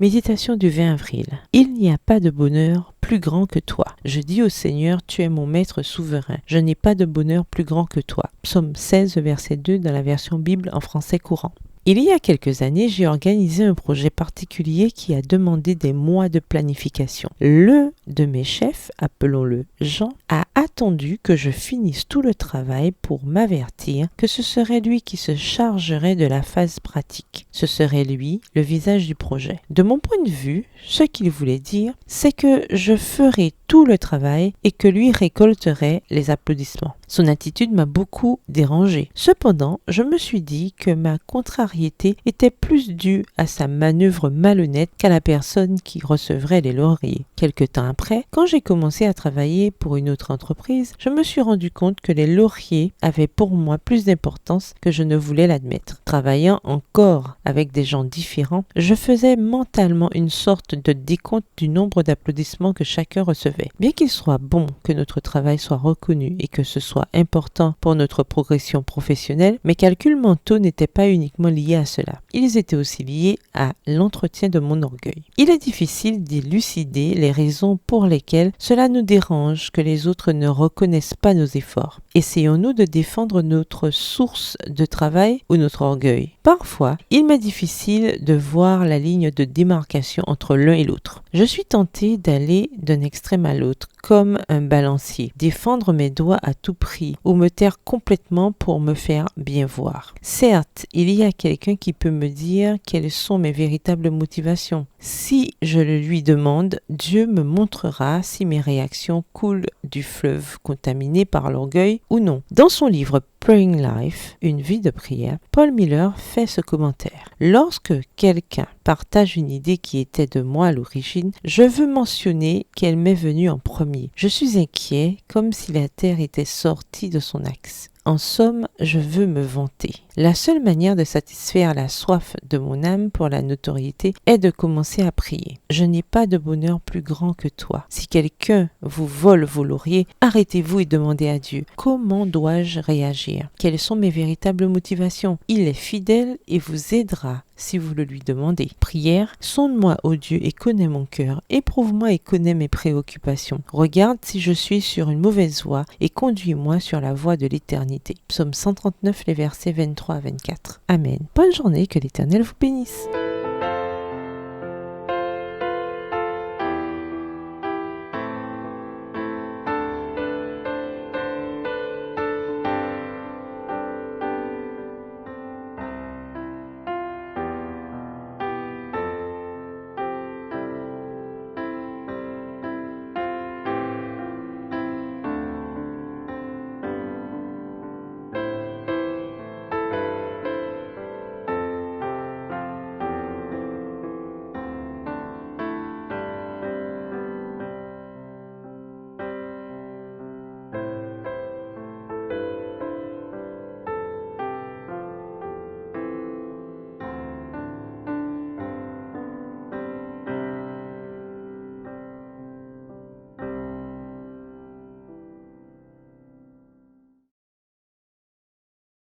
Méditation du 20 avril. Il n'y a pas de bonheur plus grand que toi. Je dis au Seigneur, tu es mon maître souverain. Je n'ai pas de bonheur plus grand que toi. Psaume 16, verset 2 dans la version Bible en français courant. Il y a quelques années, j'ai organisé un projet particulier qui a demandé des mois de planification. L'un de mes chefs, appelons-le Jean, a attendu que je finisse tout le travail pour m'avertir que ce serait lui qui se chargerait de la phase pratique. Ce serait lui, le visage du projet. De mon point de vue, ce qu'il voulait dire, c'est que je ferais tout le travail et que lui récolterait les applaudissements. Son attitude m'a beaucoup dérangé. Cependant, je me suis dit que ma contrariété était plus due à sa manœuvre malhonnête qu'à la personne qui recevrait les lauriers. Quelque temps après, quand j'ai commencé à travailler pour une autre entreprise, je me suis rendu compte que les lauriers avaient pour moi plus d'importance que je ne voulais l'admettre. Travaillant encore avec des gens différents, je faisais mentalement une sorte de décompte du nombre d'applaudissements que chacun recevait. Bien qu'il soit bon que notre travail soit reconnu et que ce soit important pour notre progression professionnelle, mes calculs mentaux n'étaient pas uniquement liés à cela. Ils étaient aussi liés à l'entretien de mon orgueil. Il est difficile d'élucider les raisons pour lesquelles cela nous dérange que les autres ne reconnaissent pas nos efforts. Essayons-nous de défendre notre source de travail ou notre orgueil. Parfois, il m'est difficile de voir la ligne de démarcation entre l'un et l'autre. Je suis tentée d'aller d'un extrême à l'autre, comme un balancier, défendre mes doigts à tout prix ou me taire complètement pour me faire bien voir. Certes, il y a quelqu'un qui peut me dire quelles sont mes véritables motivations. Si je le lui demande, Dieu me montrera si mes réactions coulent du fleuve contaminé par l'orgueil ou non. Dans son livre Praying Life, une vie de prière, Paul Miller fait ce commentaire. Lorsque quelqu'un partage une idée qui était de moi à l'origine, je veux mentionner qu'elle m'est venue en premier. Je suis inquiet, comme si la terre était sortie de son axe. En somme, je veux me vanter. La seule manière de satisfaire la soif de mon âme pour la notoriété est de commencer à prier. Je n'ai pas de bonheur plus grand que toi. Si quelqu'un vous vole vos lauriers, arrêtez-vous et demandez à Dieu, comment dois-je réagir? Quelles sont mes véritables motivations? Il est fidèle et vous aidera si vous le lui demandez. Prière, sonde-moi, ô Dieu, et connais mon cœur. Éprouve-moi et connais mes préoccupations. Regarde si je suis sur une mauvaise voie et conduis-moi sur la voie de l'éternité. Psaume 139, les versets 23 à 24. Amen. Bonne journée, que l'Éternel vous bénisse.